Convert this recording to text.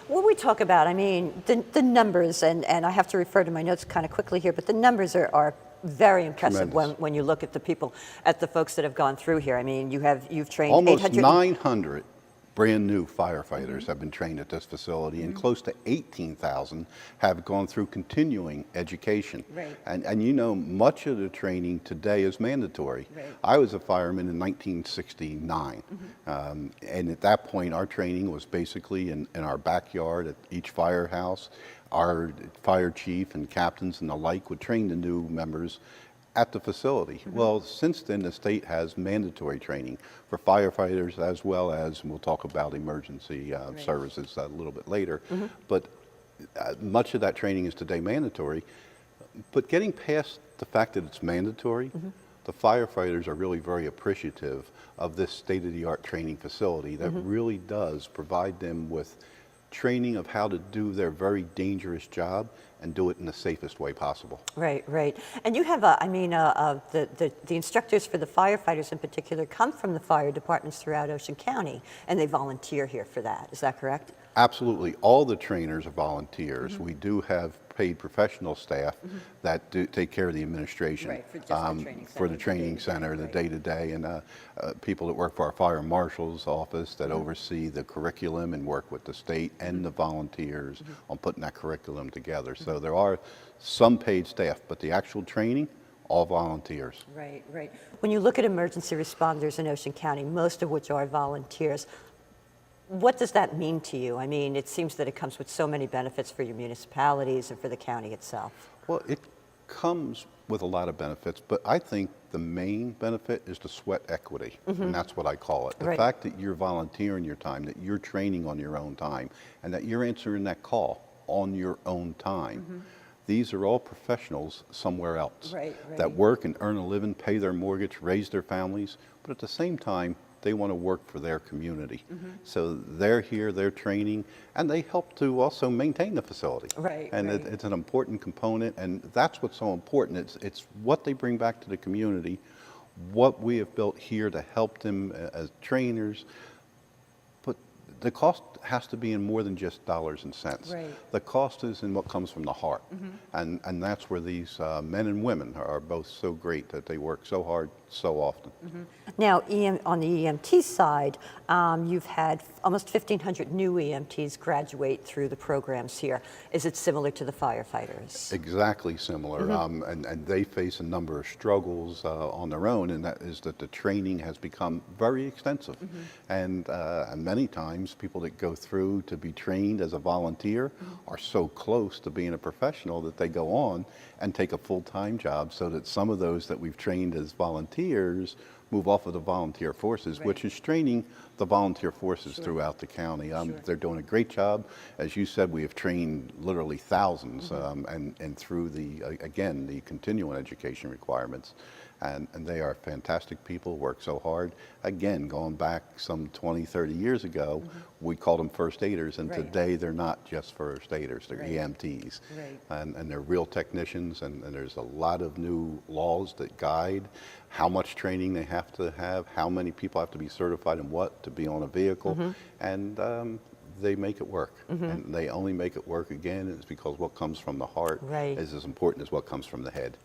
When we talk about, I mean, the numbers, and I have to refer to my notes kind of quickly here, but the numbers are very impressive when you look at the people, at the folks that have gone through here. I mean, you've trained almost 800 900 brand new firefighters have been trained at this facility, and close to 18,000 have gone through continuing education. Right. And you know, much of the training today is mandatory. Right. I was a fireman in 1969, and at that point our training was basically in our backyard at each firehouse. Our fire chief and captains and the like would train the new members at the facility. Well, since then the state has mandatory training for firefighters, as well as, and we'll talk about emergency services a little bit later, but much of that training is today mandatory. But getting past the fact that it's mandatory, the firefighters are really very appreciative of this state-of-the-art training facility that really does provide them with training of how to do their very dangerous job and do it in the safest way possible. Right, right. And you have, the instructors for the firefighters in particular come from the fire departments throughout Ocean County, and they volunteer here for that. Is that correct? Absolutely. All the trainers are volunteers. We do have paid professional staff that do take care of the administration. Right, for just the training for the training center, the day-to-day, and people that work for our fire marshal's office that oversee the curriculum and work with the state and the volunteers on putting that curriculum together. So there are some paid staff, but the actual training, all volunteers. Right, right. When you look at emergency responders in Ocean County, most of which are volunteers, what does that mean to you? I mean, it seems that it comes with so many benefits for your municipalities and for the county itself. Well, it comes with a lot of benefits, but I think the main benefit is the sweat equity, and that's what I call it. The fact that you're volunteering your time, that you're training on your own time, and that you're answering that call on your own time. These are all professionals somewhere else that work and earn a living, pay their mortgage, raise their families, but at the same time, they want to work for their community. So they're here, they're training, and they help to also maintain the facility. And it's an important component, and that's what's so important. It's what they bring back to the community, what we have built here to help them as trainers. But the cost has to be in more than just dollars and cents. The cost is in what comes from the heart. And that's where these men and women are both so great, that they work so hard so often. Now, on the EMT side, you've had almost 1,500 new EMTs graduate through the programs here. Is it similar to the firefighters? Exactly similar, and they face a number of struggles on their own, and that is that the training has become very extensive. And many times people that go through to be trained as a volunteer are so close to being a professional that they go on and take a full-time job, so that some of those that we've trained as volunteers move off of the volunteer forces, which is training the volunteer forces throughout the county. They're doing a great job. As you said, we have trained literally thousands, and through again, the continuing education requirements. And they are fantastic people, work so hard. Again, going back some 20, 30 years ago, we called them first aiders, and today they're not just first aiders, they're EMTs. And they're real technicians, and there's a lot of new laws that guide how much training they have, how many people have to be certified in what to be on a vehicle, and they make it work. And they only make it work, again, it's because what comes from the heart is as important as what comes from the head.